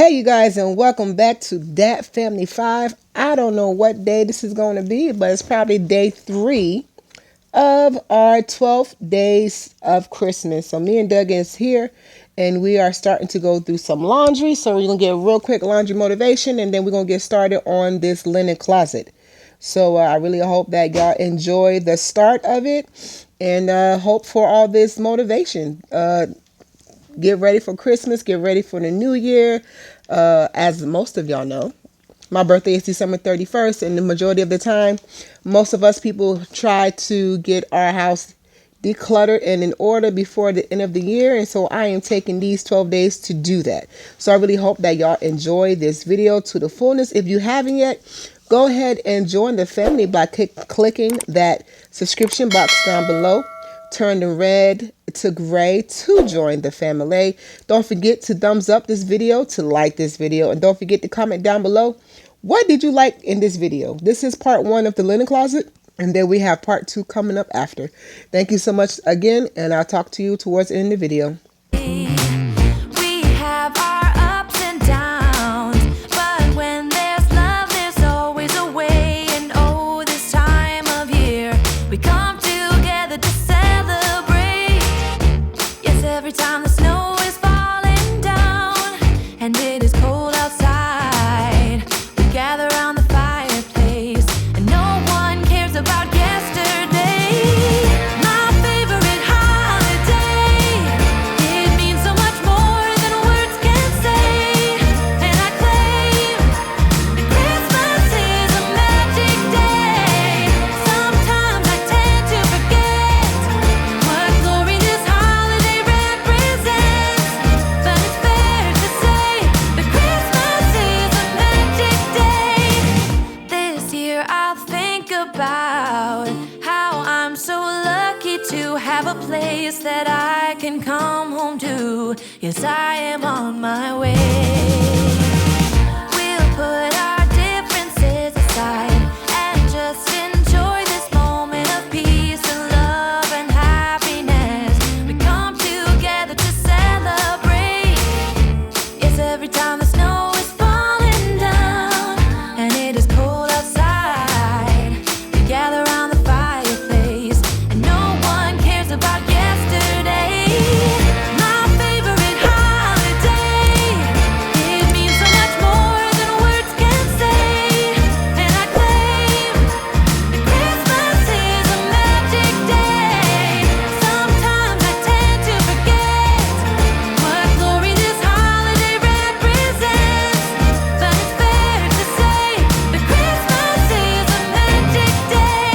Hey you guys, and welcome back to DAT Family 5. I don't know what day this is going to be, but it's probably day 3 of our 12 days of Christmas. So me and Doug is here, and we are starting to go through some laundry. So we're going to get a real quick laundry motivation, and then we're going to get started on this linen closet. So I really hope that y'all enjoy the start of it, and hope for all this motivation. Get ready for Christmas. Get ready for the new year. As most of y'all know, my birthday is December 31st, and the majority of the time, most of us people try to get our house decluttered and in order before the end of the year. And so I am taking these 12 days to do that. So I really hope that y'all enjoy this video to the fullness. If you haven't yet, go ahead and join the family by clicking that subscription box down below. Turn the red to gray to join the family. Don't forget to thumbs up this video, to like this video, and don't forget to comment down below, what did you like in this video? This is part 1 of the linen closet, and then we have part 2 coming up after. Thank you so much again, and I'll talk to you towards the end of the video. We have our ups and downs, but when there's love, there's always a way. And oh, this time of year, we come together to celebrate. Yes, every time the snow is falling down and it is cold outside, we gather around the fireplace, and no one cares about yesterday. My favorite holiday, it means so much more than words can say. And I claim that Christmas is a magic day. Sometimes I tend to forget what glory this holiday represents, but it's fair to say that Christmas is a magic day. This year I'll think about how I'm so lucky to have a place that I can come home to. Yes, I am on my way. We'll put our differences aside and just enjoy this moment of peace and love and happiness. We come together to celebrate. Yes, every time the snow is falling down and it is cold outside, we gather around the fireplace, and no one cares about yesterday. My favorite holiday, it means so much more than words can say. And I claim that Christmas is a magic day. Sometimes I tend to forget what glory this holiday represents, but it's fair to say that Christmas is a magic day.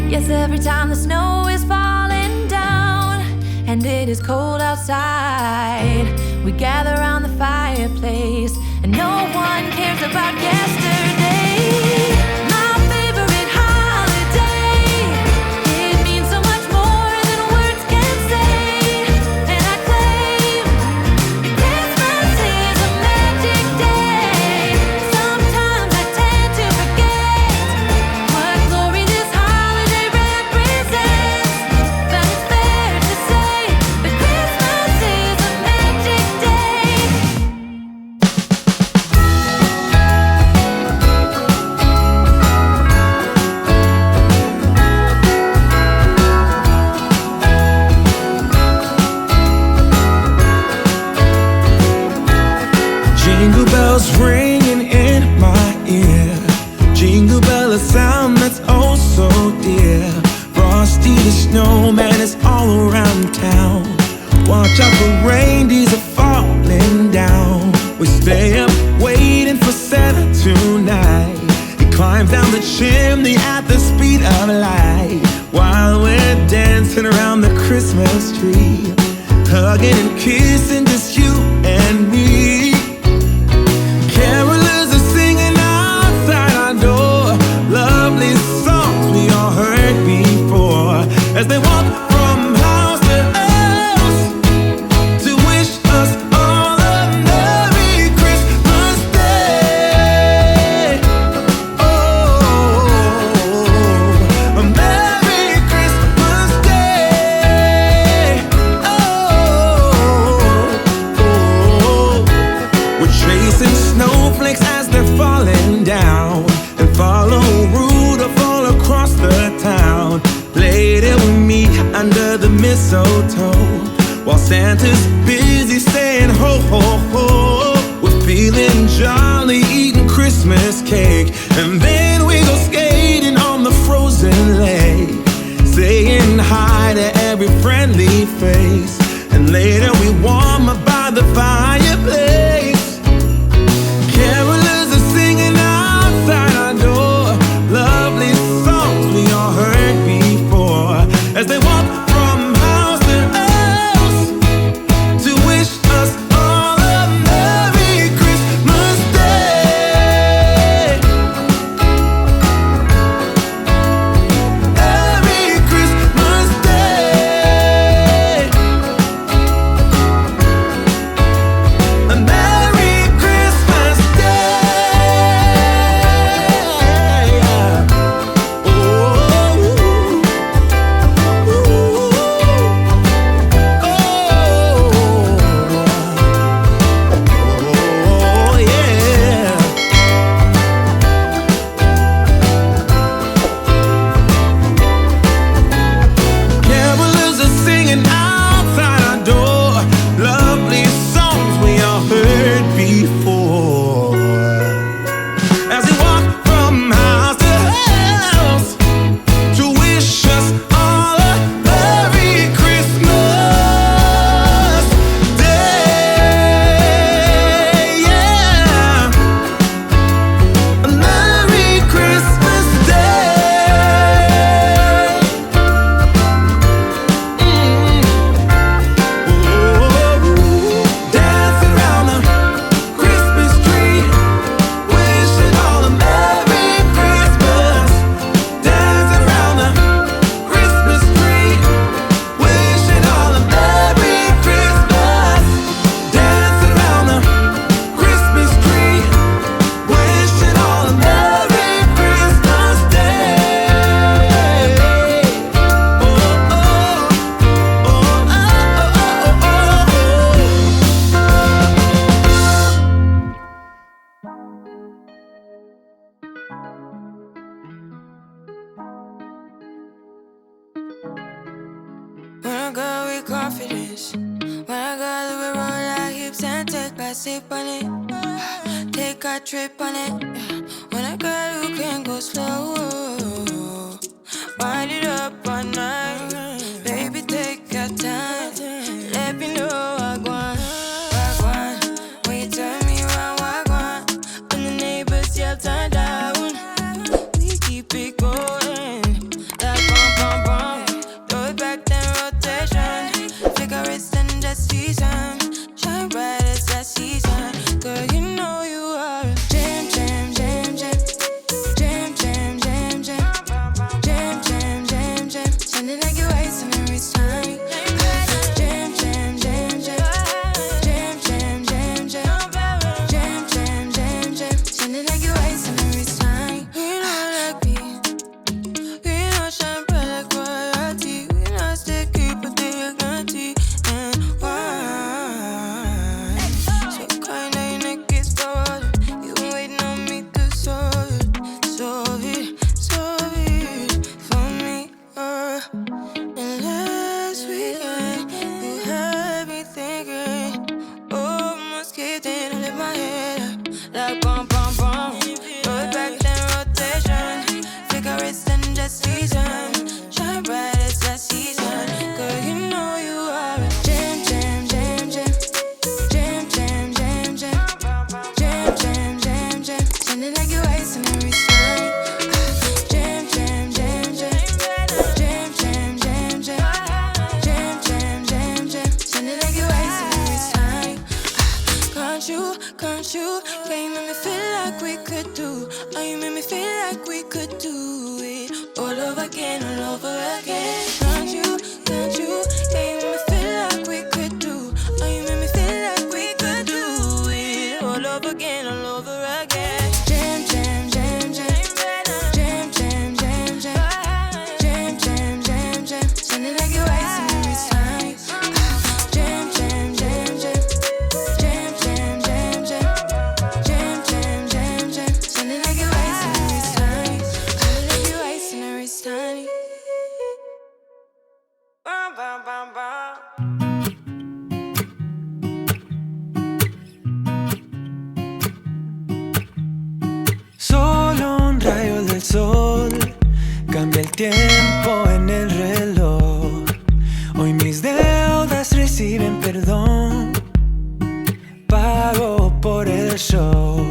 Yes, every time the snow is falling down and it is cold outside, we gather around the fireplace, and no one cares about yesterday. My favorite holiday, it means so much more than words can say. And I claim that Christmas is a magic day. Sometimes I tend to forget what glory this holiday represents, but it's fair to say that Christmas is a magic day. Jingle bells ringing in my ear. Jingle bell, a sound that's oh so dear. Frosty the snowman is all around town. Watch out for reindeers are falling down. We stay up waiting for Santa tonight. He climbs down the chimney at the speed of light. mistletoe, while Santa's busy saying ho ho ho. We're feeling jolly, eating Christmas cake, and then we go skating on the frozen lake, saying hi to every friendly face, and later we warm up by the fireplace. Carolers are singing outside our door, lovely songs we all heard before, as they walk from house to house to wish us all a Merry Christmas Day. Merry Christmas Day. A Merry Christmas Day. Oh, yeah. Carolers are singing outside our door, lovely songs we all heard before, as we walk from house to house to wish us all a Merry Christmas Day. Yeah, a Merry Christmas Day. Dancing around the Christmas tree, wishing all a Merry Christmas. Dancing around the Christmas tree, wishing all a Merry Christmas. Dancing around the Christmas tree, wishing all a Merry Christmas Day. When I go with confidence, when I go we roll like hips and take a sip on it, take a trip on it. When I go you can go slow, wind it up all night, baby take your time, let me know what I want. When you tell me what I want, when the neighbors yell turn down, we keep it going, like bum bum bum. Throw it back then rotation, figure it's in the season, shine bright as that season. Girl, you know you are a jam, jam, jam, jam, jam, jam, jam, jam, jam, jam, jam, jam. Sounding like you're wasting every time. Jam, jam, jam, jam, jam, jam, jam, jam, jam, jam, jam, jam. Sounding like you're wasting every time. We know like me. We not shine bright like royalty. We not sticky, but they guarantee and wine. So kind of your neck is cold. You been waiting on me to solve it for me. And last weekend you had me thinking, oh, almost kidding. I let my head up like bum bum bum. Throw it back then rotation, figure it's in the season, shine bright as that season. Girl, you know you are a jam, jam, jam, jam, jam, jam, jam, jam, jam, jam, jam, jam. Sounding like you're wasting every time. Jam, jam, jam, jam, jam, jam, jam, jam, jam, jam, jam, jam. Sounding like you're wasting every time. Can't you, yeah, you make me feel like we could do, oh, you make me feel like we could do it all over again, all over again. Can't you, yeah, you make me feel like we could do, oh, you make me feel like we could do it all over again, all over again. Jam, jam, jam, jam, jam, jam, jam, jam, jam, jam, jam, jam. Sounding like you're wasting every time. Jam, jam, jam, jam, jam, jam, jam, jam, jam, jam, jam, jam. tiempo en el reloj. Hoy mis deudas reciben perdón. Pago por el show.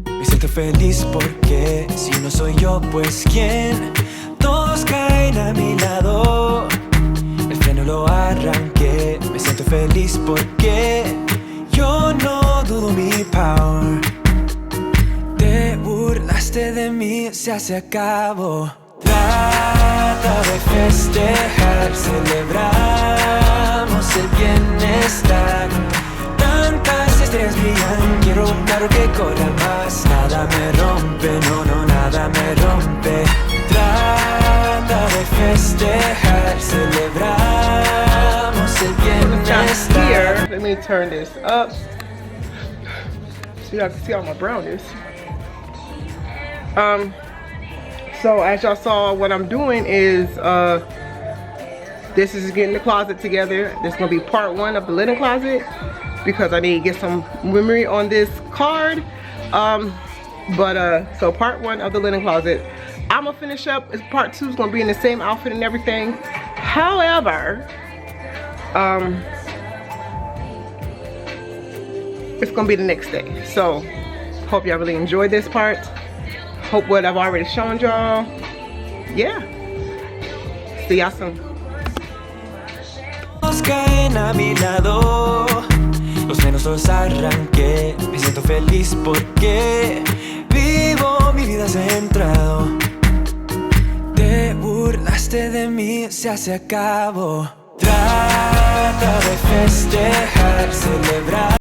Me siento feliz porque si no soy yo, pues ¿quién? Todos caen a mi lado. El freno lo arranqué. Me siento feliz porque yo no dudo mi power. Te burlaste de mí, se acabó. Trata de festejar, celebramos el bienestar. Tantas estrellas brillan, quiero un carro que corra más. Nada me rompe, no, no, nada me rompe. Trata de festejar, celebramos el bienestar. Here, let me turn this up so y'all can see all my brownness. So as y'all saw, what I'm doing is this is getting the closet together. This is gonna be part 1 of the linen closet because I need to get some memory on this card. So part 1 of the linen closet. I'm gonna finish up. Part 2 is gonna be in the same outfit and everything. However, it's gonna be the next day. So hope y'all really enjoyed this part. Hope what I've already shown y'all. Yeah. See y'all soon. Caen a mi lado. Los frenos los arranqué. Me siento feliz porque vivo mi vida centrado. Te burlaste de mí, se acabó.